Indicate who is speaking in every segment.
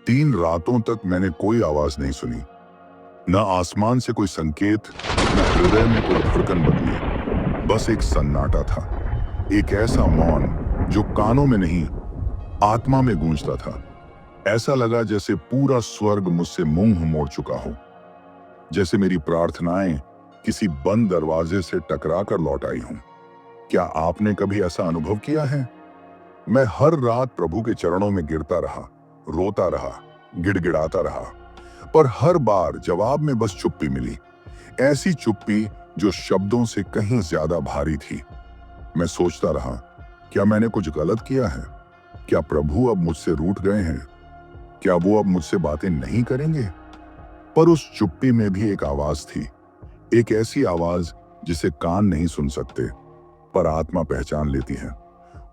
Speaker 1: 3 रातों तक मैंने कोई आवाज नहीं सुनी। न आसमान से कोई संकेत, न हृदय में कोई धड़कन बदली। बस एक सन्नाटा था, एक ऐसा मौन जो कानों में नहीं, आत्मा में गूंजता था। ऐसा लगा जैसे पूरा स्वर्ग मुझसे मुंह मोड़ चुका हो, जैसे मेरी प्रार्थनाएं किसी बंद दरवाजे से टकरा कर लौट आई हूं। क्या आपने कभी ऐसा अनुभव किया है? मैं हर रात प्रभु के चरणों में गिरता रहा, रोता रहा, गिड़गिड़ाता रहा, पर हर बार जवाब में बस चुप्पी मिली। ऐसी चुप्पी जो शब्दों से कहीं ज्यादा भारी थी। मैं सोचता रहा, क्या मैंने कुछ गलत किया है? क्या प्रभु अब मुझसे रूठ गए हैं? क्या वो अब मुझसे बातें नहीं करेंगे? पर उस चुप्पी में भी एक आवाज थी, एक ऐसी आवाज जिसे कान नहीं सुन सकते, पर आत्मा पहचान लेती है।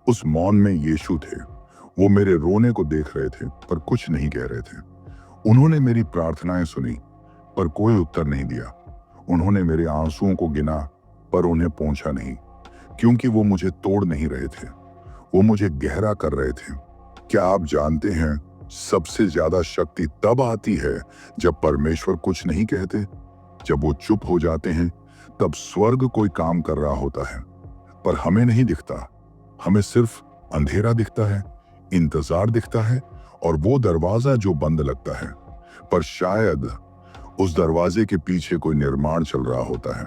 Speaker 1: उस मौन में यीशु थे। वो मेरे रोने को देख रहे थे, पर कुछ नहीं कह रहे थे। उन्होंने मेरी प्रार्थनाएं सुनी, पर कोई उत्तर नहीं दिया। उन्होंने मेरे आंसुओं को गिना, पर उन्हें पहुंचा नहीं, क्योंकि वो मुझे तोड़ नहीं रहे थे, वो मुझे गहरा कर रहे थे। क्या आप जानते हैं, सबसे ज्यादा शक्ति तब आती है जब परमेश्वर कुछ नहीं कहते। जब वो चुप हो जाते हैं, तब स्वर्ग कोई काम कर रहा होता है, पर हमें नहीं दिखता। हमें सिर्फ अंधेरा दिखता है, इंतजार दिखता है, और वो दरवाजा जो बंद लगता है। पर शायद उस दरवाजे के पीछे कोई निर्माण चल रहा होता है।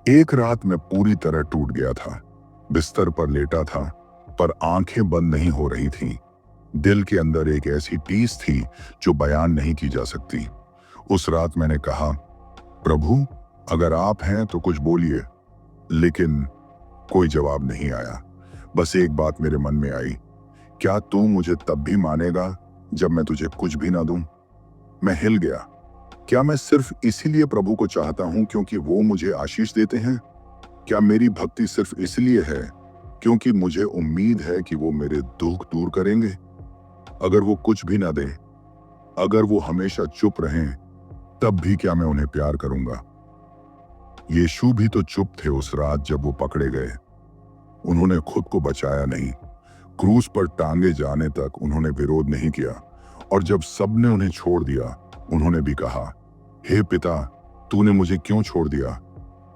Speaker 1: एक रात मैं पूरी तरह टूट गया था, बिस्तर पर लेटा था, पर आंखें बंद नहीं हो रही थीं। दिल के अंदर एक ऐसी टीस थी जो बयान नहीं की जा सकती। उस रात मैंने कहा, प्रभु, अगर आप हैं तो कुछ बोलिए। लेकिन कोई जवाब नहीं आया। बस एक बात मेरे मन में आई, क्या तू मुझे तब भी मानेगा जब मैं तुझे कुछ भी ना दूं? मैं हिल गया। क्या मैं सिर्फ इसीलिए प्रभु को चाहता हूं क्योंकि वो मुझे आशीष देते हैं? क्या मेरी भक्ति सिर्फ इसलिए है क्योंकि मुझे उम्मीद है कि वो मेरे दुख दूर करेंगे? अगर वो कुछ भी ना दें, अगर वो हमेशा चुप रहें, तब भी क्या मैं उन्हें प्यार करूंगा? यीशु भी तो चुप थे उस रात जब वो पकड़े गए। उन्होंने खुद को बचाया नहीं। क्रूस पर टांगे जाने तक उन्होंने विरोध नहीं किया, और जब सबने उन्हें छोड़ दिया, उन्होंने भी कहा, हे पिता, तूने मुझे क्यों छोड़ दिया?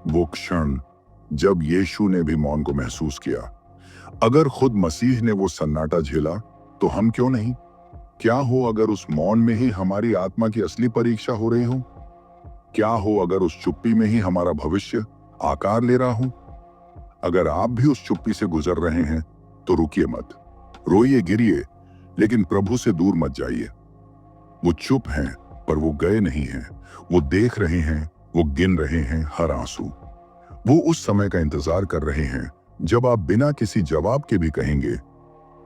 Speaker 1: वो क्षण जब यीशु ने भी मौन को महसूस किया। अगर खुद मसीह ने वो सन्नाटा झेला, तो हम क्यों नहीं? क्या हो अगर उस मौन में ही हमारी आत्मा की असली परीक्षा हो रही हो? क्या हो अगर उस चुप्पी में ही हमारा भविष्य आकार ले रहा हो? अगर आप भी उस चुप्पी से गुजर रहे हैं, तो रुकिए मत, रोइए, गिरिए, लेकिन प्रभु से दूर मत जाइए। वो चुप हैं, पर वो गए नहीं हैं। वो देख रहे हैं, वो गिन रहे हैं हर आंसू। वो उस समय का इंतजार कर रहे हैं जब आप बिना किसी जवाब के भी कहेंगे,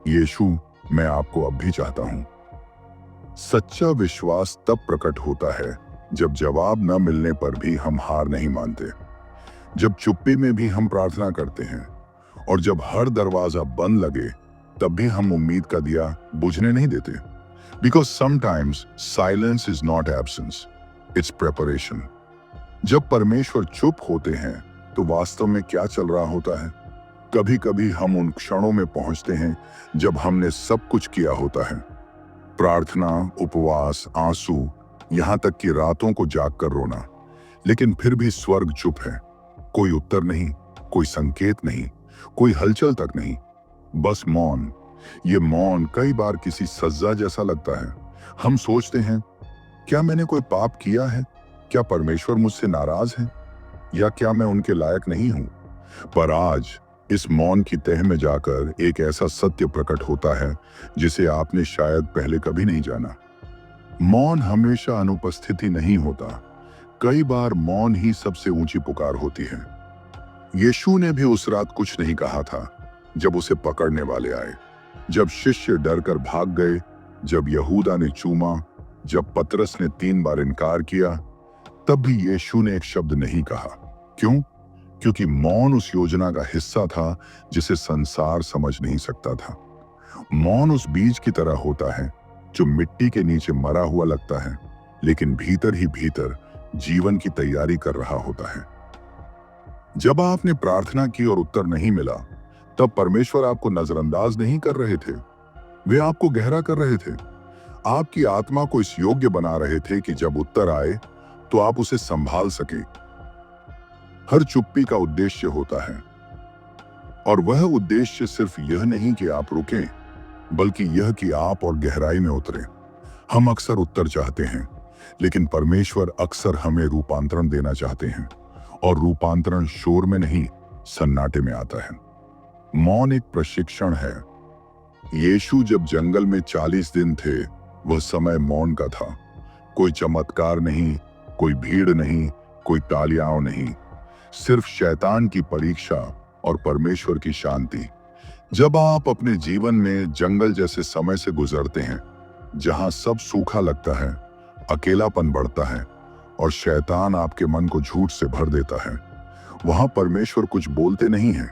Speaker 1: यीशु, मैं आपको अब भी चाहता हूं। सच्चा विश्वास तब प्रकट होता है जब जवाब न मिलने पर भी हम हार नहीं मानते, जब चुप्पी में भी हम प्रार्थना करते हैं, और जब हर दरवाजा बंद लगे तब भी हम उम्मीद का दिया बुझने नहीं देते। Because sometimes silence is not absence, it's preparation. जब परमेश्वर चुप होते हैं तो वास्तव में क्या चल रहा होता है? कभी कभी हम उन क्षणों में पहुंचते हैं जब हमने सब कुछ किया होता है, प्रार्थना, उपवास, आंसू, यहां तक कि रातों को जागकर रोना, लेकिन फिर भी स्वर्ग चुप है। कोई उत्तर नहीं, कोई संकेत नहीं, कोई हलचल तक नहीं, बस मौन। ये मौन कई बार किसी सजा जैसा लगता है। हम सोचते हैं, क्या मैंने कोई पाप किया है? क्या परमेश्वर मुझसे नाराज है? या क्या मैं उनके लायक नहीं हूं? पर आज इस मौन की तह में जाकर एक ऐसा सत्य प्रकट होता है जिसे आपने शायद पहले कभी नहीं जाना। मौन हमेशा अनुपस्थिति नहीं होता। कई बार मौन ही सबसे ऊंची पुकार होती है। यीशु ने भी उस रात कुछ नहीं कहा था जब उसे पकड़ने वाले आए, जब शिष्य डरकर भाग गए, जब यहूदा ने चूमा, जब पतरस ने 3 बार इनकार किया, तब भी यीशु ने एक शब्द नहीं कहा। क्यों? क्योंकि मौन उस योजना का हिस्सा था जिसे संसार समझ नहीं सकता था। मौन उस बीज की तरह होता है जो मिट्टी के नीचे मरा हुआ लगता है, लेकिन भीतर ही भीतर जीवन की तैयारी कर रहा होता है। जब आपने प्रार्थना की और उत्तर नहीं मिला, तब परमेश्वर आपको नजरअंदाज नहीं कर रहे थे, वे आपको गहरा कर रहे थे। आपकी आत्मा को इस योग्य बना रहे थे कि जब उत्तर आए तो आप उसे संभाल सके। हर चुप्पी का उद्देश्य होता है, और वह उद्देश्य सिर्फ यह नहीं कि आप रुकें, बल्कि यह कि आप और गहराई में उतरें। हम अक्सर उत्तर चाहते हैं, लेकिन परमेश्वर अक्सर हमें रूपांतरण देना चाहते हैं, और रूपांतरण शोर में नहीं, सन्नाटे में आता है। मौन एक प्रशिक्षण है। यीशु जब जंगल में 40 दिन थे, वह समय मौन का था। कोई चमत्कार नहीं, कोई भीड़ नहीं, कोई तालियां नहीं, सिर्फ शैतान की परीक्षा और परमेश्वर की शांति। जब आप अपने जीवन में जंगल जैसे समय से गुजरते हैं, जहां सब सूखा लगता है, अकेलापन बढ़ता है और शैतान आपके मन को झूठ से भर देता है, वहां परमेश्वर कुछ बोलते नहीं हैं,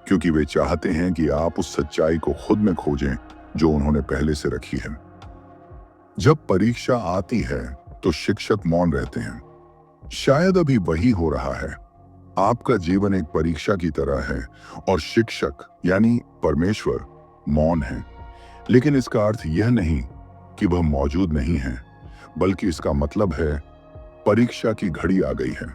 Speaker 1: क्योंकि वे चाहते हैं कि आप उस सच्चाई को खुद में खोजें जो उन्होंने पहले से रखी है। जब परीक्षा आती है तो शिक्षक मौन रहते हैं। शायद अभी वही हो रहा है। आपका जीवन एक परीक्षा की तरह है और शिक्षक यानी परमेश्वर मौन है। लेकिन इसका अर्थ यह नहीं कि वह मौजूद नहीं है, बल्कि इसका मतलब है परीक्षा की घड़ी आ गई है।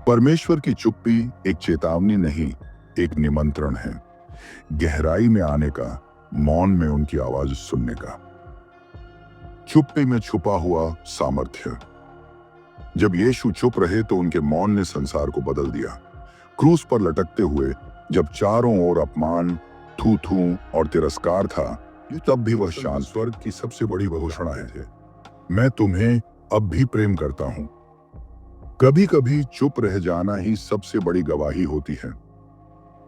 Speaker 1: परमेश्वर की चुप्पी एक चेतावनी नहीं, एक निमंत्रण है, गहराई में आने का, मौन में उनकी आवाज सुनने का। चुप्पी में छुपा हुआ सामर्थ्य। जब यीशु चुप रहे तो उनके मौन ने संसार को बदल दिया। क्रूस पर लटकते हुए जब चारों ओर अपमान, थू थू और तिरस्कार था, तब भी वह शांत। स्वर्ग की सबसे बड़ी घोषणा है, मैं तुम्हें अब भी प्रेम करता हूं। कभी कभी चुप रह जाना ही सबसे बड़ी गवाही होती है,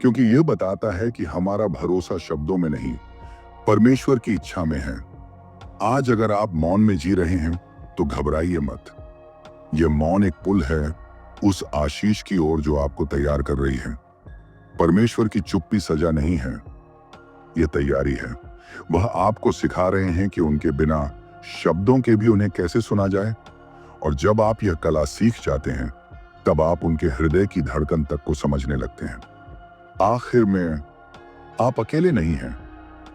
Speaker 1: क्योंकि यह बताता है कि हमारा भरोसा शब्दों में नहीं, परमेश्वर की इच्छा में है। आज अगर आप मौन में जी रहे हैं तो घबराइए मत। यह मौन एक पुल है उस आशीष की ओर जो आपको तैयार कर रही है। परमेश्वर की चुप्पी सजा नहीं है, यह तैयारी है। वह आपको सिखा रहे हैं कि उनके बिना शब्दों के भी उन्हें कैसे सुना जाए। और जब आप यह कला सीख जाते हैं, तब आप उनके हृदय की धड़कन तक को समझने लगते हैं। आखिर में आप अकेले नहीं हैं।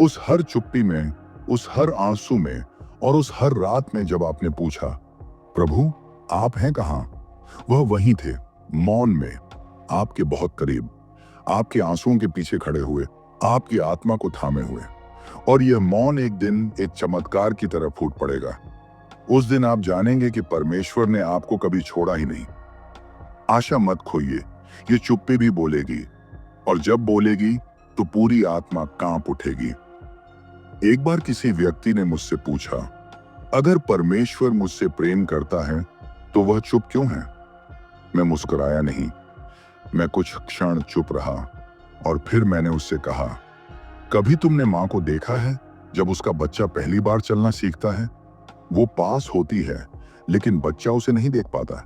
Speaker 1: उस हर चुप्पी में, उस हर आंसू में और उस हर रात में जब आपने पूछा, प्रभु आप हैं कहां, वह वहीं थे, मौन में, आपके बहुत करीब, आपके आंसुओं के पीछे खड़े हुए, आपकी आत्मा को थामे हुए। और यह मौन एक दिन एक चमत्कार की तरह फूट पड़ेगा। उस दिन आप जानेंगे कि परमेश्वर ने आपको कभी छोड़ा ही नहीं। आशा मत खोइए, ये चुप्पी भी बोलेगी, और जब बोलेगी तो पूरी आत्मा कांप उठेगी। एक बार किसी व्यक्ति ने मुझसे पूछा, अगर परमेश्वर मुझसे प्रेम करता है तो वह चुप क्यों है? मैं मुस्कुराया नहीं। मैं कुछ क्षण चुप रहा और फिर मैंने उससे कहा, कभी तुमने मां को देखा है जब उसका बच्चा पहली बार चलना सीखता है? वो पास होती है, लेकिन बच्चा उसे नहीं देख पाता।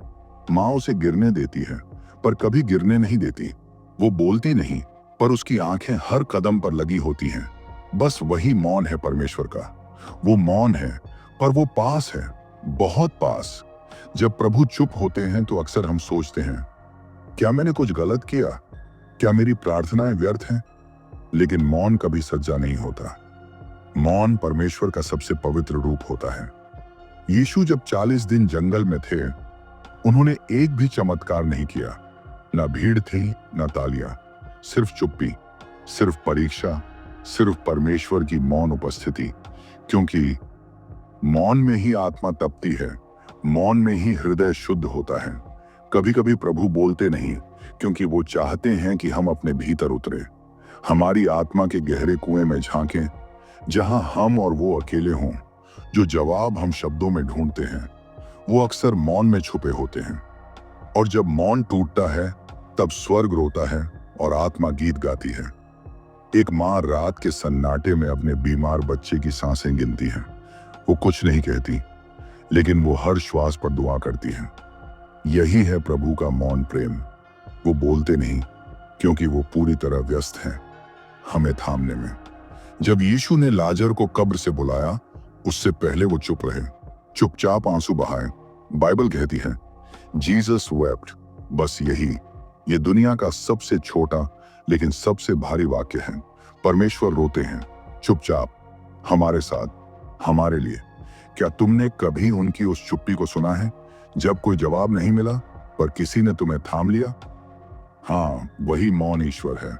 Speaker 1: मां उसे गिरने देती है, पर कभी गिरने नहीं देती। वो बोलती नहीं, पर उसकी आंखें हर कदम पर लगी होती हैं। बस वही मौन है परमेश्वर का। वो मौन है, पर वो पास है, बहुत पास। जब प्रभु चुप होते हैं तो अक्सर हम सोचते हैं, क्या मैंने कुछ गलत किया? क्या मेरी प्रार्थनाएं व्यर्थ हैं? लेकिन मौन कभी सज्जा नहीं होता। मौन परमेश्वर का सबसे पवित्र रूप होता है। यीशु जब 40 दिन जंगल में थे, उन्होंने एक भी चमत्कार नहीं किया। ना भीड़ थी, ना तालियां, सिर्फ चुप्पी, सिर्फ परीक्षा, सिर्फ परमेश्वर की मौन उपस्थिति। क्योंकि मौन में ही आत्मा तपती है, मौन में ही हृदय शुद्ध होता है। कभी कभी प्रभु बोलते नहीं, क्योंकि वो चाहते हैं कि हम अपने भीतर उतरे, हमारी आत्मा के गहरे कुएं में झांकें, जहां हम और वो अकेले हों। जो जवाब हम शब्दों में ढूंढते हैं, वो अक्सर मौन में छुपे होते हैं। और जब मौन टूटता है, तब स्वर्ग रोता है और आत्मा गीत गाती है। एक माँ रात के सन्नाटे में अपने बीमार बच्चे की सांसें गिनती है। वो कुछ नहीं कहती, लेकिन वो हर श्वास पर दुआ करती है। यही है प्रभु का मौन प्रेम। वो बोलते नहीं, क्योंकि वो पूरी तरह व्यस्त हैं हमें थामने में। जब यीशु ने लाजर को कब्र से बुलाया, उससे पहले वो चुप रहे, चुपचाप आंसू बहाए। बाइबल कहती है, जीसस वेप्ट। बस यही, ये दुनिया का सबसे छोटा लेकिन सबसे भारी वाक्य है। परमेश्वर रोते हैं, चुपचाप, हमारे साथ, हमारे लिए। क्या तुमने कभी उनकी उस चुप्पी को सुना है, जब कोई जवाब नहीं मिला पर किसी ने तुम्हें थाम लिया? हाँ, वही मौन ईश्वर है।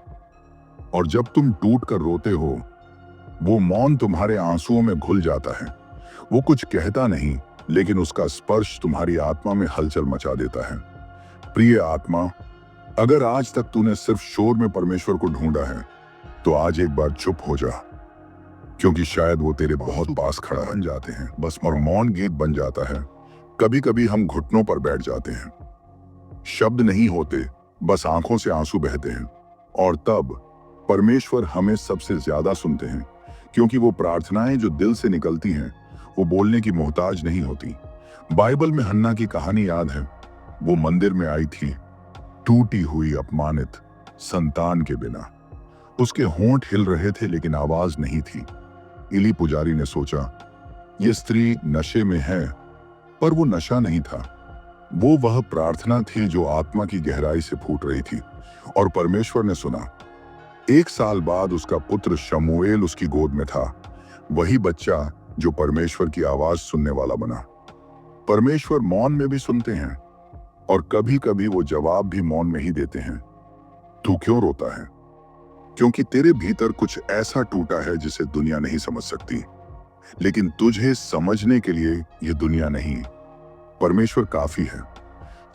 Speaker 1: और जब तुम टूट कर रोते हो, वो मौन तुम्हारे आंसुओं में घुल जाता है। वो कुछ कहता नहीं, लेकिन उसका स्पर्श तुम्हारी आत्मा में हलचल मचा देता है। प्रिय आत्मा, अगर आज तक तूने सिर्फ शोर में परमेश्वर को ढूंढा है, तो आज एक बार चुप हो जा, क्योंकि शायद वो तेरे बहुत पास खड़ा बन जाते हैं बस, और मौन गीत बन जाता है। कभी कभी हम घुटनों पर बैठ जाते हैं, शब्द नहीं होते, बस आंखों से आंसू बहते हैं, और तब परमेश्वर हमें सबसे ज्यादा सुनते हैं, क्योंकि वो प्रार्थनाएं जो दिल से निकलती हैं, वो बोलने की मोहताज नहीं होती। बाइबल में हन्ना की कहानी याद है। वो मंदिर में आई थी, टूटी हुई, अपमानित, संतान के बिना। उसके होंठ हिल रहे थे, लेकिन आवाज नहीं थी। इली पुजारी ने सोचा, ये स्त्री नशे में है, पर वो नशा नहीं था। वो वह प्रार्थना थी जो आत्मा की गहराई से फूट रही थी, और परमेश्वर ने सुना। 1 साल बाद उसका पुत्र शमूएल उसकी गोद में था, वही बच्चा जो परमेश्वर की आवाज सुनने वाला बना। परमेश्वर मौन में भी सुनते हैं, और कभी कभी वो जवाब भी मौन में ही देते हैं। तू क्यों रोता है? क्योंकि तेरे भीतर कुछ ऐसा टूटा है जिसे दुनिया नहीं समझ सकती, लेकिन तुझे समझने के लिए यह दुनिया नहीं, परमेश्वर काफी है।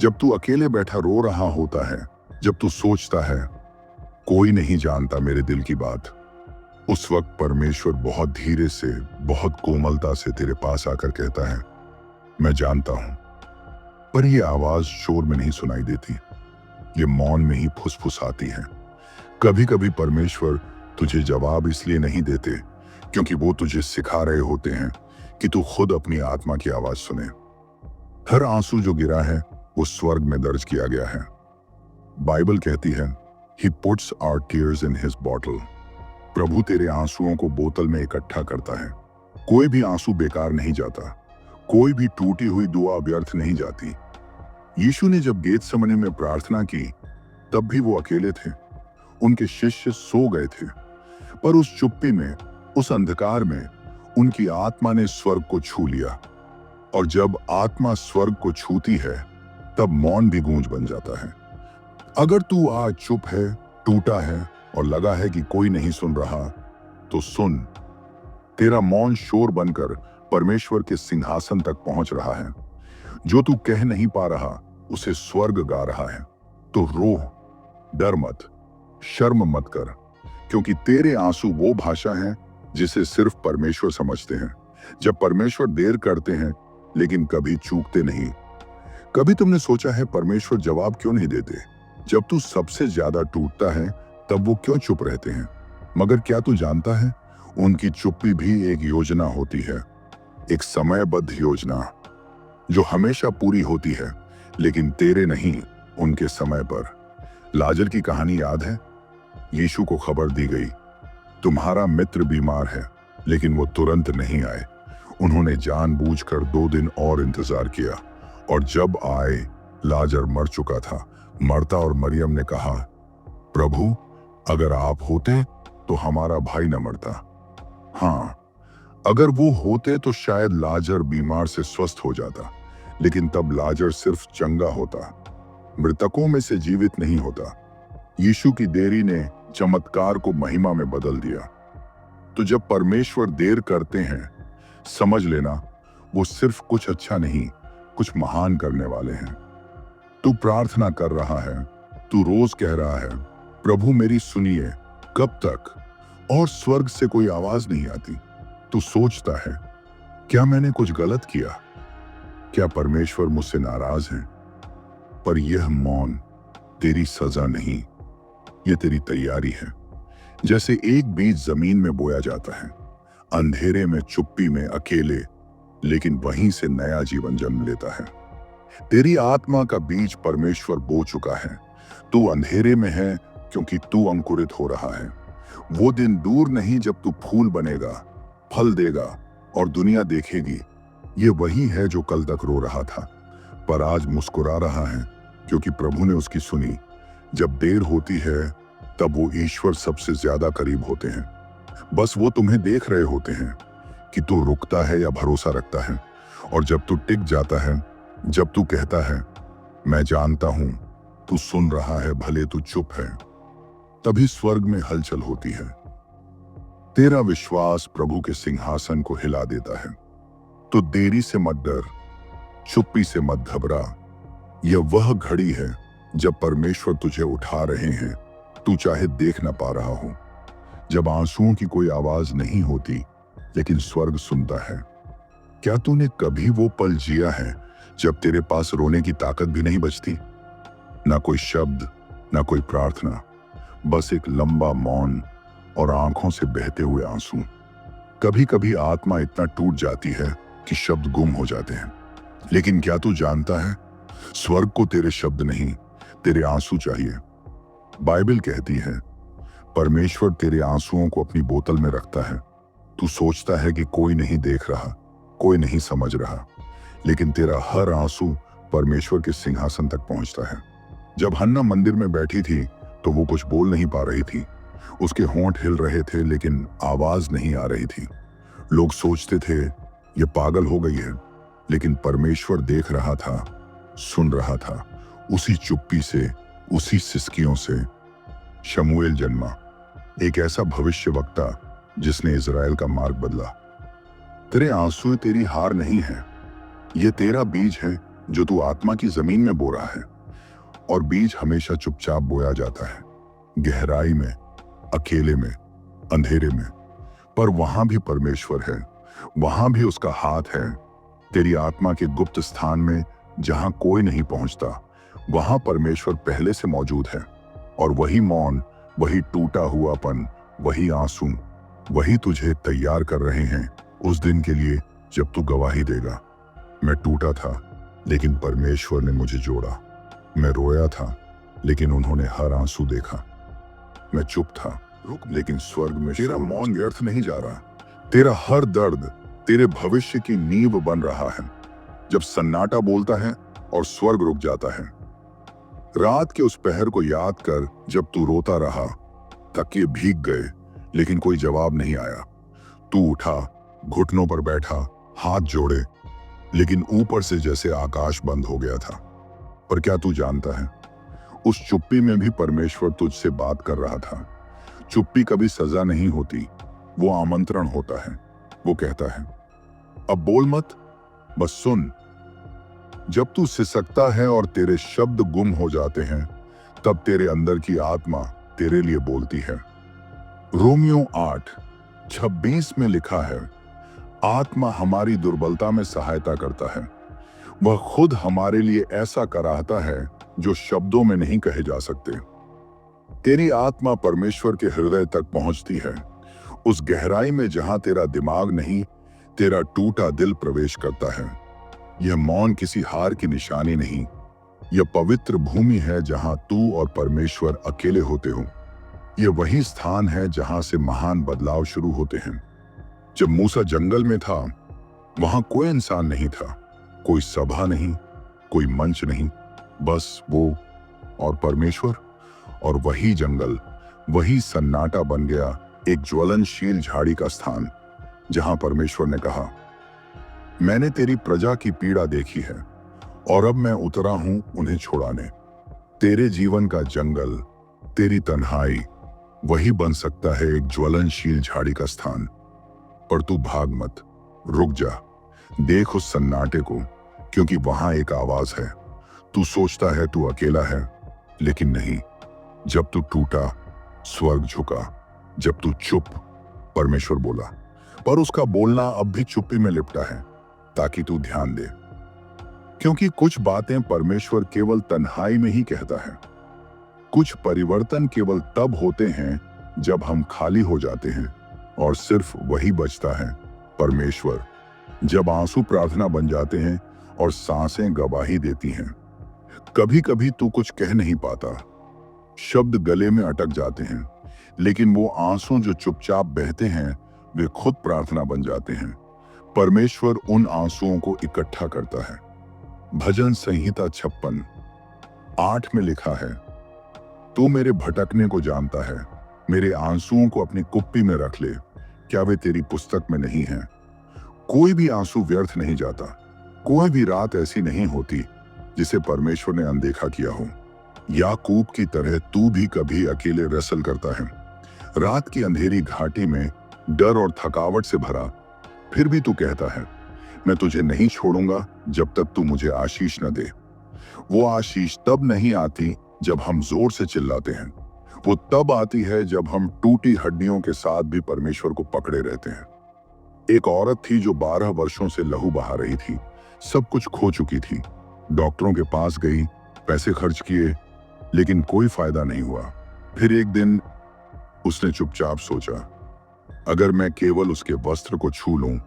Speaker 1: जब तू अकेले बैठा रो रहा होता है, जब तू सोचता है कोई नहीं जानता मेरे दिल की बात, उस वक्त परमेश्वर बहुत धीरे से, बहुत कोमलता से तेरे पास आकर कहता है, मैं जानता हूं। पर यह आवाज शोर में नहीं सुनाई देती, ये मौन में ही फुसफुसाती है। कभी कभी परमेश्वर तुझे जवाब इसलिए नहीं देते क्योंकि वो तुझे सिखा रहे होते हैं कि तू खुद अपनी आत्मा की आवाज सुने। हर आंसू जो गिरा है वो स्वर्ग में दर्ज किया गया है। बाइबल कहती है, He puts our tears in his bottle। प्रभु तेरे आंसुओं को बोतल में इकट्ठा करता है। कोई भी आंसू बेकार नहीं जाता, कोई भी टूटी हुई दुआ व्यर्थ नहीं जाती। यीशु ने जब गेतसेमनी में प्रार्थना की, तब भी वो अकेले थे। उनके शिष्य सो गए थे, पर उस चुप्पी में, उस अंधकार में, उनकी आत्मा ने स्वर्ग को छू लिया। और जब आत्मा स्वर्ग को छूती है, तब मौन भी गूंज बन जाता है। अगर तू आज चुप है, टूटा है और लगा है कि कोई नहीं सुन रहा, तो सुन, तेरा मौन शोर बनकर परमेश्वर के सिंहासन तक पहुंच रहा है। जो तू कह नहीं पा रहा, उसे स्वर्ग गा रहा है। तो रो, डर मत, शर्म मत कर, क्योंकि तेरे आंसू वो भाषा है जिसे सिर्फ परमेश्वर समझते हैं। जब परमेश्वर देर करते हैं, लेकिन कभी चूकते नहीं। कभी तुमने सोचा है परमेश्वर जवाब क्यों नहीं देते? जब तू सबसे ज्यादा टूटता है, तब वो क्यों चुप रहते हैं? मगर क्या तू जानता है, उनकी चुप्पी भी एक योजना होती है, एक समयबद्ध योजना जो हमेशा पूरी होती है, लेकिन तेरे नहीं, उनके समय पर। लाजर की कहानी याद है? यीशु को खबर दी गई, तुम्हारा मित्र बीमार है, लेकिन वो तुरंत नहीं आए। उन्होंने जानबूझकर 2 दिन और इंतजार किया, और जब आए, लाजर मर चुका था। मरता और मरियम ने कहा, प्रभु, अगर आप होते तो हमारा भाई न मरता। हाँ, अगर वो होते तो शायद लाजर बीमार से स्वस्थ हो जाता, लेकिन तब लाजर सिर्फ चंगा होता, मृतकों में से जीवित नहीं होता। यीशु की देरी ने चमत्कार को महिमा में बदल दिया। तो जब परमेश्वर देर करते हैं, समझ लेना वो सिर्फ कुछ अच्छा नहीं, कुछ महान करने वाले हैं। तू प्रार्थना कर रहा है, तू रोज कह रहा है, प्रभु मेरी सुनिए, कब तक? और स्वर्ग से कोई आवाज नहीं आती। तू सोचता है, क्या मैंने कुछ गलत किया? क्या परमेश्वर मुझसे नाराज है? पर यह मौन तेरी सजा नहीं, ये तेरी तैयारी है। जैसे एक बीज जमीन में बोया जाता है, अंधेरे में, चुप्पी में, अकेले, लेकिन वहीं से नया जीवन जन्म लेता है। तेरी आत्मा का बीज परमेश्वर बो चुका है। तू अंधेरे में है क्योंकि तू अंकुरित हो रहा है। वो दिन दूर नहीं जब तू फूल बनेगा, फल देगा और दुनिया देखेगी, ये वही है जो कल तक रो रहा था, पर आज मुस्कुरा रहा है, क्योंकि प्रभु ने उसकी सुनी। जब देर होती है, तब वो ईश्वर सबसे ज्यादा करीब होते हैं। बस वो तुम्हें देख रहे होते हैं कि तू रुकता है या भरोसा रखता है। और जब तू टिक जाता है, जब तू कहता है मैं जानता हूं तू सुन रहा है भले तू चुप है, तभी स्वर्ग में हलचल होती है। तेरा विश्वास प्रभु के सिंहासन को हिला देता है। तो देरी से मत डर, चुप्पी से मत घबरा। यह वह घड़ी है जब परमेश्वर तुझे उठा रहे हैं, तू चाहे देख ना पा रहा हो। जब आंसुओं की कोई आवाज नहीं होती लेकिन स्वर्ग सुनता है। क्या तूने कभी वो पल जिया है जब तेरे पास रोने की ताकत भी नहीं बचती? ना कोई शब्द, ना कोई प्रार्थना, बस एक लंबा मौन और आंखों से बहते हुए आंसू। कभी कभी आत्मा इतना टूट जाती है कि शब्द गुम हो जाते हैं। लेकिन क्या तू जानता है, स्वर्ग को तेरे शब्द नहीं, तेरे आंसू चाहिए। बाइबल कहती है परमेश्वर तेरे आंसुओं को अपनी बोतल में रखता है। तू सोचता है कि कोई नहीं देख रहा, कोई नहीं समझ रहा, लेकिन तेरा हर आंसू परमेश्वर के सिंहासन तक पहुंचता है। जब हन्ना मंदिर में बैठी थी तो वो कुछ बोल नहीं पा रही थी। उसके होंठ हिल रहे थे लेकिन आवाज नहीं आ रही थी। लोग सोचते थे ये पागल हो गई है, लेकिन परमेश्वर देख रहा था, सुन रहा था। उसी चुप्पी से, उसी सिसकियों से शमूएल जन्मा, एक ऐसा भविष्यवक्ता जिसने इजराइल का मार्ग बदला। तेरे आंसू तेरी हार नहीं है, ये तेरा बीज है जो तू आत्मा की जमीन में बो रहा है। और बीज हमेशा चुपचाप बोया जाता है, गहराई में, अकेले में, अंधेरे में। पर वहां भी परमेश्वर है, वहां भी उसका हाथ है। तेरी आत्मा के गुप्त स्थान में जहां कोई नहीं पहुंचता, वहां परमेश्वर पहले से मौजूद है। और वही मौन, वही टूटा हुआपन, वही आंसू, वही तुझे तैयार कर रहे हैं उस दिन के लिए जब तू गवाही देगा। मैं टूटा था लेकिन परमेश्वर ने मुझे जोड़ा। मैं रोया था लेकिन उन्होंने हर आंसू देखा। मैं चुप था लेकिन स्वर्ग में तेरा मौन व्यर्थ नहीं जा रहा। तेरा हर दर्द तेरे भविष्य की नींव बन रहा है। जब सन्नाटा बोलता है और स्वर्ग रुक जाता है। रात के उस पहर को याद कर जब तू रोता रहा, तकिए भीग गए लेकिन कोई जवाब नहीं आया। तू उठा, घुटनों पर बैठा, हाथ जोड़े, लेकिन ऊपर से जैसे आकाश बंद हो गया था। पर क्या तू जानता है, उस चुप्पी में भी परमेश्वर तुझसे बात कर रहा था। चुप्पी कभी सजा नहीं होती, वो आमंत्रण होता है। वो कहता है अब बोल मत, बस सुन। जब तू सिसकता है और तेरे शब्द गुम हो जाते हैं, तब तेरे अंदर की आत्मा तेरे लिए बोलती है। रोमियो 8:26 में लिखा है, आत्मा हमारी दुर्बलता में सहायता करता है। वह खुद हमारे लिए ऐसा कराहता है जो शब्दों में नहीं कहे जा सकते। तेरी आत्मा परमेश्वर के हृदय तक पहुंचती है, उस गहराई में जहां तेरा दिमाग नहीं, तेरा टूटा दिल प्रवेश करता है। यह मौन किसी हार की निशानी नहीं, यह पवित्र भूमि है जहां तू और परमेश्वर अकेले होते हो। यह वही स्थान है जहां से महान बदलाव शुरू होते हैं। जब मूसा जंगल में था, वहां कोई इंसान नहीं था, कोई सभा नहीं, कोई मंच नहीं, बस वो और परमेश्वर। और वही जंगल, वही सन्नाटा बन गया एक ज्वलनशील झाड़ी का स्थान, जहां परमेश्वर ने कहा, मैंने तेरी प्रजा की पीड़ा देखी है और अब मैं उतरा हूं उन्हें छुड़ाने। तेरे जीवन का जंगल, तेरी तन्हाई, वही बन सकता है एक ज्वलनशील झाड़ी का स्थान। पर तू भाग मत, रुक जा, देख उस सन्नाटे को, क्योंकि वहां एक आवाज है। तू सोचता है तू अकेला है, लेकिन नहीं। जब तू टूटा, स्वर्ग झुका। जब तू चुप, परमेश्वर बोला। पर उसका बोलना अब भी चुप्पी में लिपटा है, ताकि तू ध्यान दे। क्योंकि कुछ बातें परमेश्वर केवल तन्हाई में ही कहता है। कुछ परिवर्तन केवल तब होते हैं जब हम खाली हो जाते हैं और सिर्फ वही बचता है, परमेश्वर। जब आंसू प्रार्थना बन जाते हैं और सांसें गवाही देती हैं। कभी कभी तू कुछ कह नहीं पाता, शब्द गले में अटक जाते हैं, लेकिन वो आंसू जो चुपचाप बहते हैं, वे खुद प्रार्थना बन जाते हैं। परमेश्वर उन आंसुओं को इकट्ठा करता है। भजन संहिता 56:8 में लिखा है, तू मेरे भटकने को जानता है, मेरे आंसुओं को अपनी कुप्पी में रख ले। क्या वे तेरी पुस्तक में नहीं हैं? कोई भी आंसू व्यर्थ नहीं जाता। कोई भी रात ऐसी नहीं होती जिसे परमेश्वर ने अनदेखा किया हो। याकूब की तरह तू भी कभी अकेले रसल करता है, रात की अंधेरी घाटी में डर और थकावट से भरा। फिर भी तू कहता है, मैं तुझे नहीं छोड़ूंगा जब तक तू मुझे आशीष न दे। वो आशीष तब नहीं आती जब हम जोर से चिल्लाते हैं, वो तब आती है जब हम टूटी हड्डियों के साथ भी परमेश्वर को पकड़े रहते हैं। एक औरत थी जो 12 वर्षों से लहू बहा रही थी, सब कुछ खो चुकी थी। डॉक्टरों के पास गई, पैसे खर्च किए, लेकिन कोई फायदा नहीं हुआ। फिर एक दिन उसने चुपचाप सोचा, अगर मैं केवल उसके वस्त्र को छू लूं।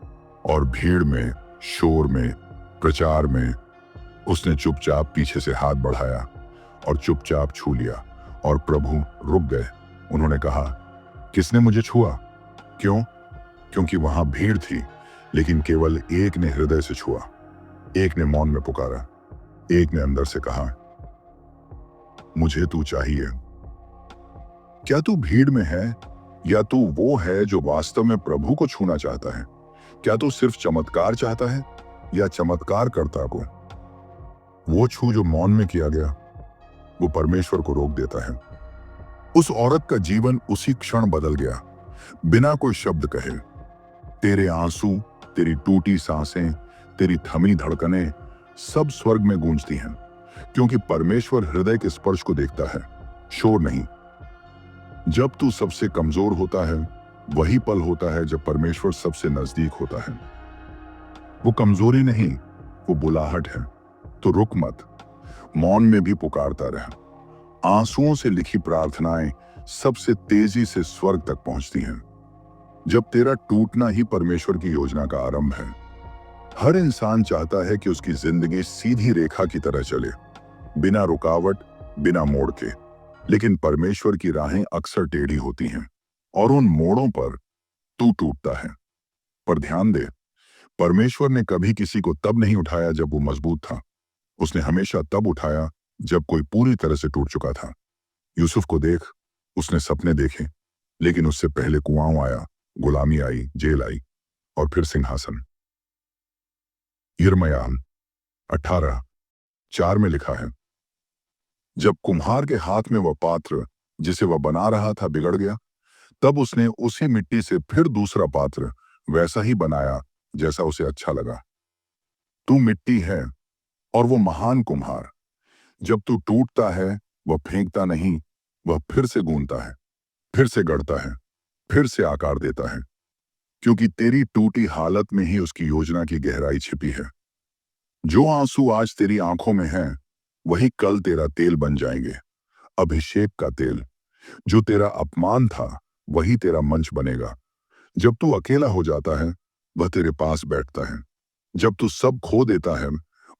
Speaker 1: और भीड़ में, शोर में, प्रचार में उसने चुपचाप पीछे से हाथ बढ़ाया और चुपचाप छू लिया। और प्रभु रुक गए। उन्होंने कहा, किसने मुझे छुआ? क्यों? क्योंकि वहां भीड़ थी, लेकिन केवल एक ने हृदय से छुआ। एक ने मौन में पुकारा, एक ने अंदर से कहा, मुझे तू चाहिए। क्या तू भीड़ में है, या तू वो है जो वास्तव में प्रभु को छूना चाहता है? क्या तू सिर्फ चमत्कार चाहता है, या चमत्कारकर्ता को? वो छू जो मौन में किया गया, वो परमेश्वर को रोक देता है। उस औरत का जीवन उसी क्षण बदल गया, बिना कोई शब्द कहे। तेरे आंसू, तेरी टूटी सांसें, तेरी थमी धड़कनें सब स्वर्ग में गूंजती हैं, क्योंकि परमेश्वर हृदय के स्पर्श को देखता है, शोर नहीं। जब तू सबसे कमजोर होता है, वही पल होता है जब परमेश्वर सबसे नजदीक होता है। वो कमजोरी नहीं, वो बुलाहट है। तो रुक मत, मौन में भी पुकारता रह। आंसुओं से लिखी प्रार्थनाएं सबसे तेजी से स्वर्ग तक पहुंचती हैं। जब तेरा टूटना ही परमेश्वर की योजना का आरंभ है। हर इंसान चाहता है कि उसकी जिंदगी सीधी रेखा की तरह चले, बिना रुकावट, बिना मोड़ के। लेकिन परमेश्वर की राहें अक्सर टेढ़ी होती हैं, और उन मोड़ों पर तू टूटता है। पर ध्यान दे, परमेश्वर ने कभी किसी को तब नहीं उठाया जब वो मजबूत था। उसने हमेशा तब उठाया जब कोई पूरी तरह से टूट चुका था। यूसुफ को देख, उसने सपने देखे, लेकिन उससे पहले कुआं आया, गुलामी आई, जेल आई, और फिर सिंहासन। यिर्मयाह 18:4 में लिखा है, जब कुम्हार के हाथ में वह पात्र जिसे वह बना रहा था बिगड़ गया, तब उसने उसी मिट्टी से फिर दूसरा पात्र वैसा ही बनाया जैसा उसे अच्छा लगा। तू मिट्टी है और वो महान कुम्हार। जब तू टूटता है, वह फेंकता नहीं, वह फिर से गूंथता है, फिर से गढ़ता है, फिर से आकार देता है, क्योंकि तेरी टूटी हालत में ही उसकी योजना की गहराई छिपी है। जो आंसू आज तेरी आंखों में हैं, वही कल तेरा तेल बन जाएंगे, अभिषेक का तेल। जो तेरा अपमान था, वही तेरा मंच बनेगा। जब तू अकेला हो जाता है, वह तेरे पास बैठता है। जब तू सब खो देता है,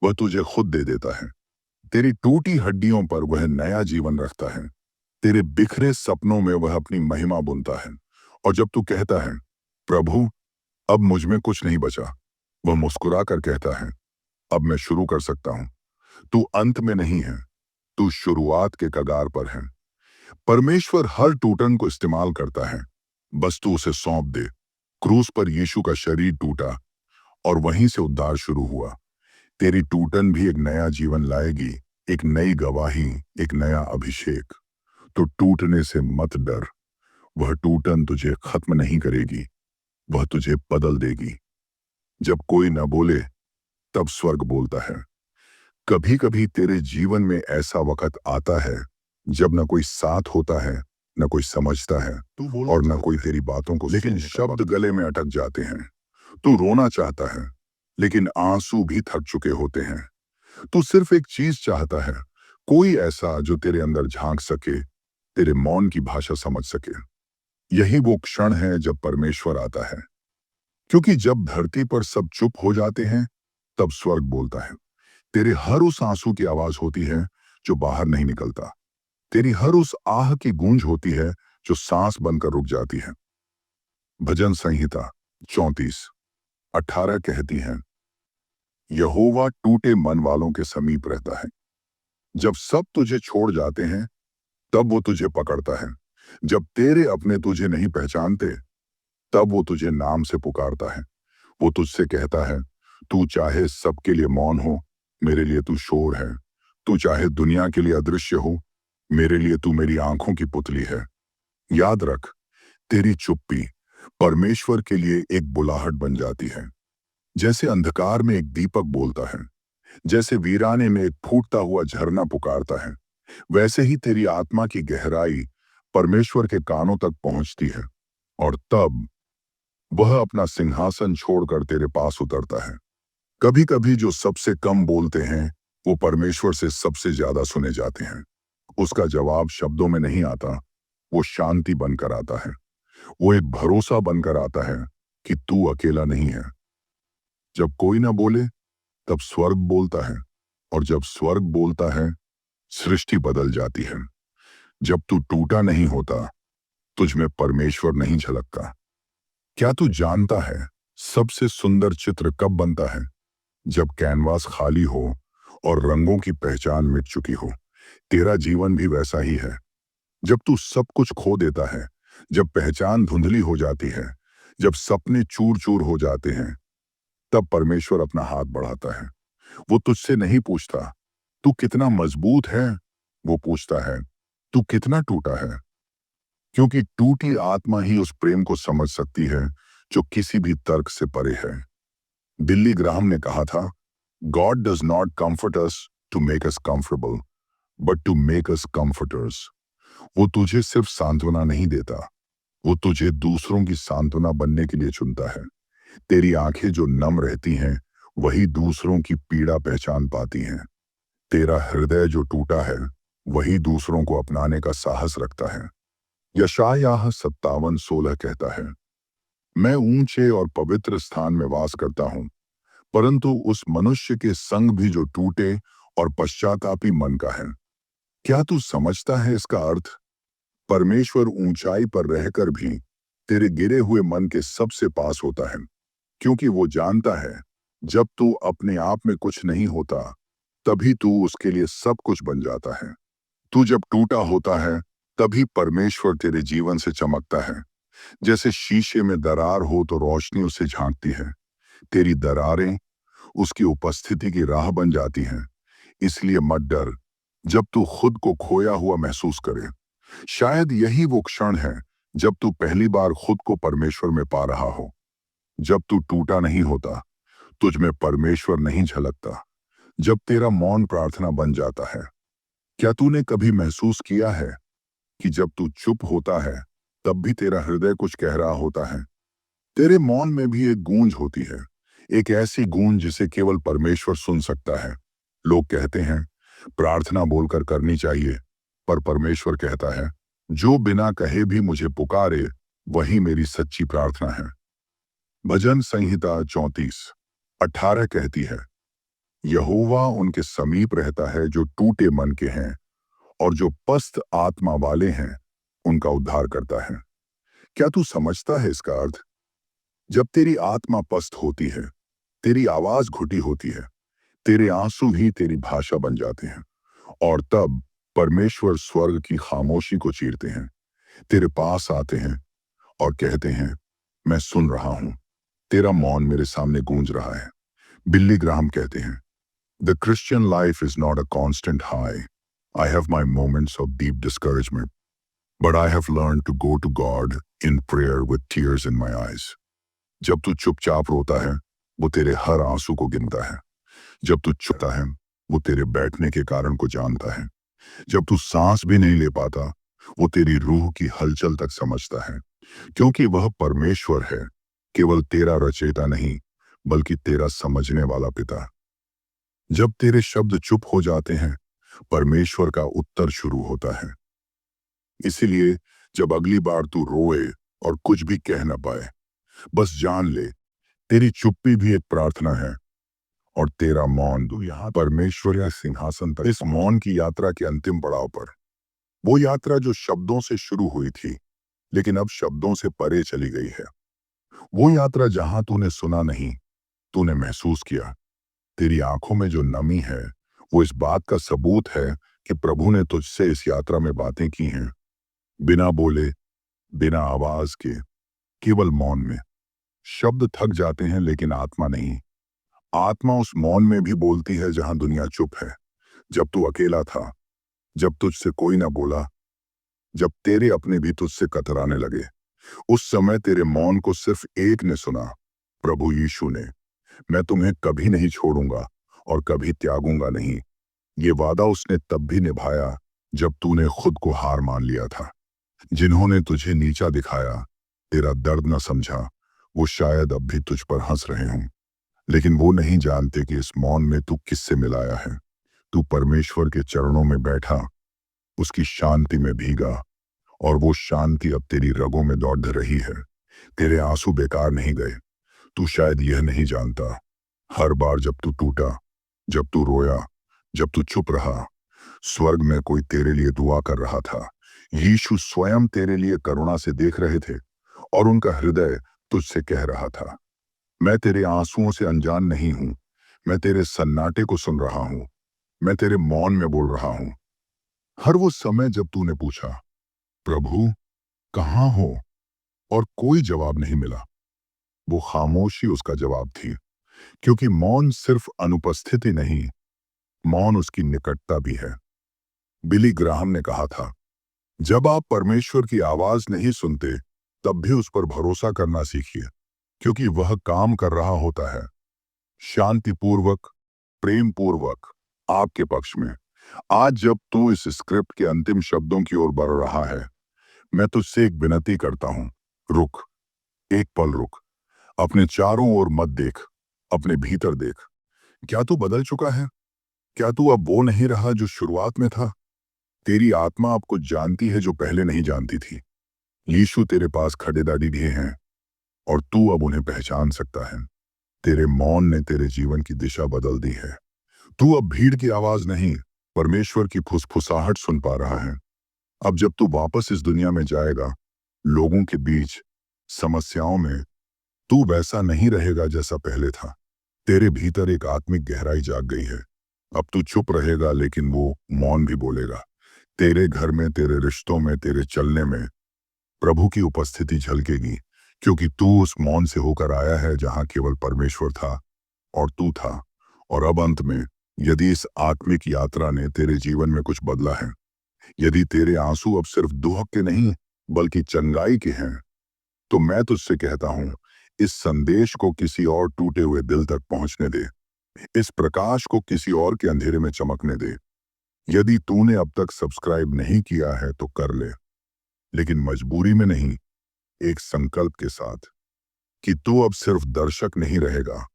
Speaker 1: वह तुझे खुद दे देता है। तेरी टूटी हड्डियों पर वह नया जीवन रखता है। तेरे बिखरे सपनों में वह अपनी महिमा बुनता है। और जब तू कहता है, प्रभु अब मुझ में कुछ नहीं बचा, वह मुस्कुरा कर कहता है, अब मैं शुरू कर सकता हूं। तू अंत में नहीं है, तू शुरुआत के कगार पर है। परमेश्वर हर टूटन को इस्तेमाल करता है, बस तू उसे सौंप दे। क्रूस पर यीशु का शरीर टूटा, और वहीं से उद्धार शुरू हुआ। तेरी टूटन भी एक नया जीवन लाएगी, एक नई गवाही, एक नया अभिषेक। तो टूटने से मत डर, वह टूटन तुझे खत्म नहीं करेगी, वह तुझे बदल देगी। जब कोई न बोले, तब स्वर्ग बोलता है। कभी कभी तेरे जीवन में ऐसा वक्त आता है जब न कोई साथ होता है, न कोई समझता है, और न कोई तेरी बातों को, लेकिन शब्द गले में अटक जाते हैं। तू रोना चाहता है, लेकिन आंसू भी थक चुके होते हैं। तू सिर्फ एक चीज चाहता है, कोई ऐसा जो तेरे अंदर झांक सके, तेरे मौन की भाषा समझ सके। यही वो क्षण है जब परमेश्वर आता है, क्योंकि जब धरती पर सब चुप हो जाते हैं, तब स्वर्ग बोलता है। तेरे हर उस आंसू की आवाज होती है जो बाहर नहीं निकलता। तेरी हर उस आह की गूंज होती है जो सांस बनकर रुक जाती है। भजन संहिता 34:18 कहती है, यहोवा टूटे मन वालों के समीप रहता है। जब सब तुझे छोड़ जाते हैं, तब वो तुझे पकड़ता है। जब तेरे अपने तुझे नहीं पहचानते, तब वो तुझे नाम से पुकारता है। वो तुझसे कहता है, तू चाहे सबके लिए मौन हो, मेरे लिए तू शोर है। तू चाहे दुनिया के लिए अदृश्य हो, मेरे लिए तू मेरी आंखों की पुतली है। याद रख, तेरी चुप्पी परमेश्वर के लिए एक बुलाहट बन जाती है। जैसे अंधकार में एक दीपक बोलता है, जैसे वीराने में एक फूटता हुआ झरना पुकारता है, वैसे ही तेरी आत्मा की गहराई परमेश्वर के कानों तक पहुंचती है। और तब वह अपना सिंहासन छोड़कर तेरे पास उतरता है। कभी कभी जो सबसे कम बोलते हैं, वो परमेश्वर से सबसे ज्यादा सुने जाते हैं। उसका जवाब शब्दों में नहीं आता, वो शांति बनकर आता है। वो एक भरोसा बनकर आता है कि तू अकेला नहीं है। जब कोई ना बोले, तब स्वर्ग बोलता है, और जब स्वर्ग बोलता है, सृष्टि बदल जाती है। जब तू टूटा नहीं होता, तुझ में परमेश्वर नहीं झलकता। क्या तू जानता है, सबसे सुंदर चित्र कब बनता है? जब कैनवास खाली हो और रंगों की पहचान मिट चुकी हो। तेरा जीवन भी वैसा ही है। जब तू सब कुछ खो देता है, जब पहचान धुंधली हो जाती है, जब सपने चूर चूर हो जाते हैं, तब परमेश्वर अपना हाथ बढ़ाता है। वो तुझसे नहीं पूछता, तू कितना मजबूत है। वो पूछता है, तू कितना टूटा है। क्योंकि टूटी आत्मा ही उस प्रेम को समझ सकती है जो किसी भी तर्क से परे है। बिल्ली ग्राहम ने कहा था, God does not comfort us to make us comfortable, but to make us comforters। वो तुझे सिर्फ सांत्वना नहीं देता, वो तुझे दूसरों की सांत्वना बनने के लिए चुनता है। तेरी आंखें जो नम रहती हैं, वही दूसरों की पीड़ा पहचान पाती हैं। तेरा हृदय जो टूटा है, वही दूसरों को अपनाने का साहस रखता है। यशायाह 57:16 कहता है, मैं ऊंचे और पवित्र स्थान में वास करता हूं, परंतु उस मनुष्य के संग भी जो टूटे और पश्चातापी मन का है। क्या तू समझता है इसका अर्थ? परमेश्वर ऊंचाई पर रहकर भी तेरे गिरे हुए मन के सबसे पास होता है, क्योंकि वो जानता है, जब तू अपने आप में कुछ नहीं होता, तभी तू उसके लिए सब कुछ बन जाता है। तू जब टूटा होता है, तभी परमेश्वर तेरे जीवन से चमकता है। जैसे शीशे में दरार हो तो रोशनी उसे झांकती है। तेरी दरारें उसकी उपस्थिति की राह बन जाती हैं। इसलिए मत डर जब तू खुद को खोया हुआ महसूस करे। शायद यही वो क्षण है जब तू पहली बार खुद को परमेश्वर में पा रहा हो। जब तू टूटा नहीं होता, तुझ में परमेश्वर नहीं झलकता। जब तेरा मौन प्रार्थना बन जाता है। क्या तूने कभी महसूस किया है कि जब तू चुप होता है, तब भी तेरा हृदय कुछ कह रहा होता है? तेरे मौन में भी एक गूंज होती है, एक ऐसी गूंज जिसे केवल परमेश्वर सुन सकता है। लोग कहते हैं, प्रार्थना बोलकर करनी चाहिए, पर परमेश्वर कहता है, जो बिना कहे भी मुझे पुकारे, वही मेरी सच्ची प्रार्थना है। भजन संहिता 34:18 कहती है, यहोवा उनके समीप रहता है जो टूटे मन के हैं, और जो पस्त आत्मा वाले हैं, उनका उद्धार करता है। क्या तू समझता है इसका अर्थ? जब तेरी आत्मा पस्त होती है, तेरी आवाज घुटी होती है, तेरे आंसू ही तेरी भाषा बन जाते हैं, और तब परमेश्वर स्वर्ग की खामोशी को चीरते हैं, तेरे पास आते हैं और कहते हैं, मैं सुन रहा हूं। तेरा मौन मेरे सामने गूंज रहा है। बिल्ली ग्राहम कहते हैं, the Christian life is not a constant high. I have my moments of deep discouragement, but I have learn to go to God in prayer with tears in my eyes. जब तू चुपचाप रोता है, वो तेरे हर आंसू को गिनता है। जब तू चुपता है, वो तेरे बैठने के कारण को जानता है। जब तू सांस भी नहीं ले पाता, वो तेरी रूह की हलचल तक समझता है, क्योंकि वह परमेश्वर है, केवल तेरा रचयिता नहीं, बल्कि तेरा समझने वाला पिता। जब तेरे शब्द चुप हो जाते हैं, परमेश्वर का उत्तर शुरू होता है। इसीलिए जब अगली बार तू रोए और कुछ भी कह ना पाए, बस जान ले, तेरी चुप्पी भी एक प्रार्थना है, और तेरा मौन तू यहाँ परमेश्वर या सिंहासन तक। इस मौन की यात्रा के अंतिम पड़ाव पर, वो यात्रा जो शब्दों से शुरू हुई थी, लेकिन अब शब्दों से परे चली गई है। वो यात्रा जहां तूने सुना नहीं, तूने महसूस किया। तेरी आंखों में जो नमी है, वो इस बात का सबूत है कि प्रभु ने तुझसे इस यात्रा में बातें की हैं, बिना बोले, बिना आवाज के, केवल मौन में। शब्द थक जाते हैं लेकिन आत्मा नहीं। आत्मा उस मौन में भी बोलती है जहां दुनिया चुप है। जब तू अकेला था, जब तुझसे कोई ना बोला, जब तेरे अपने भी तुझसे कतराने लगे, उस समय तेरे मौन को सिर्फ एक ने सुना, प्रभु यीशु ने। मैं तुम्हें कभी नहीं छोड़ूंगा और कभी त्यागूंगा नहीं। ये वादा उसने तब भी निभाया जब तूने खुद को हार मान लिया था। जिन्होंने तुझे नीचा दिखाया, तेरा दर्द न समझा, वो शायद अब भी तुझ पर हंस रहे हों, लेकिन वो नहीं जानते कि इस मौन में तू किससे मिलाया है। तू परमेश्वर के चरणों में बैठा, उसकी शांति में भीगा, और वो शांति अब तेरी रगों में दौड़ रही है। तेरे आंसू बेकार नहीं गए। तू शायद यह नहीं जानता, हर बार जब तू टूटा, जब तू रोया, जब तू चुप रहा, स्वर्ग में कोई तेरे लिए दुआ कर रहा था। यीशु स्वयं तेरे लिए करुणा से देख रहे थे और उनका हृदय तुझसे कह रहा था, मैं तेरे आंसुओं से अनजान नहीं हूं। मैं तेरे सन्नाटे को सुन रहा हूं। मैं तेरे मौन में बोल रहा हूं। हर वो समय जब तूने पूछा, प्रभु कहाँ हो, और कोई जवाब नहीं मिला, वो खामोशी उसका जवाब थी। क्योंकि मौन सिर्फ अनुपस्थिति नहीं, मौन उसकी निकटता भी है। बिली ग्राहम ने कहा था, जब आप परमेश्वर की आवाज नहीं सुनते, तब भी उस पर भरोसा करना सीखिए, क्योंकि वह काम कर रहा होता है, शांतिपूर्वक, प्रेम पूर्वक, आपके पक्ष में। आज जब तू इस स्क्रिप्ट के अंतिम शब्दों की ओर बढ़ रहा है, मैं तुझसे एक विनती करता हूं, रुक, एक पल रुक। अपने चारों ओर मत देख, अपने भीतर देख। क्या तू बदल चुका है? क्या तू अब वो नहीं रहा जो शुरुआत में था? तेरी आत्मा अब कुछ जानती है जो पहले नहीं जानती थी। यीशु तेरे पास खड़े दाढ़ी भी हैं, और तू अब उन्हें पहचान सकता है। तेरे मौन ने तेरे जीवन की दिशा बदल दी है। तू अब भीड़ की आवाज नहीं, परमेश्वर की फुसफुसाहट सुन पा रहा है। अब जब तू वापस इस दुनिया में जाएगा, लोगों के बीच, समस्याओं में, तू वैसा नहीं रहेगा जैसा पहले था। तेरे भीतर एक आत्मिक गहराई जाग गई है। अब तू चुप रहेगा लेकिन वो मौन भी बोलेगा। तेरे घर में, तेरे रिश्तों में, तेरे चलने में प्रभु की उपस्थिति झलकेगी, क्योंकि तू उस मौन से होकर आया है जहां केवल परमेश्वर था और तू था। और अब अंत में, यदि इस आत्मिक यात्रा ने तेरे जीवन में कुछ बदला है, यदि तेरे आंसू अब सिर्फ दुख के नहीं बल्कि चंगाई के हैं, तो मैं तुझसे कहता हूं, इस संदेश को किसी और टूटे हुए दिल तक पहुंचने दे। इस प्रकाश को किसी और के अंधेरे में चमकने दे। यदि तूने अब तक सब्सक्राइब नहीं किया है तो कर ले, लेकिन मजबूरी में नहीं, एक संकल्प के साथ कि तू अब सिर्फ दर्शक नहीं रहेगा,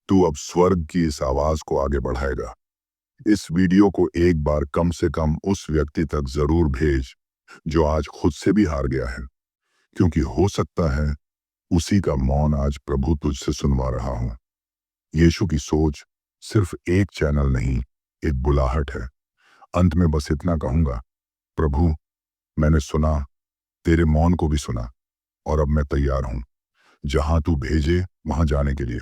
Speaker 1: तू अब स्वर्ग की इस आवाज को आगे बढ़ाएगा। इस वीडियो को एक बार कम से कम उस व्यक्ति तक जरूर भेज जो आज खुद से भी हार गया है, क्योंकि हो सकता है उसी का मौन आज प्रभु तुझसे सुनवा रहा हो। यीशु की सोच सिर्फ एक चैनल नहीं, एक बुलाहट है। अंत में बस इतना कहूंगा, प्रभु मैंने सुना, तेरे मौन को भी सुना, और अब मैं तैयार हूं जहां तू भेजे वहां जाने के लिए।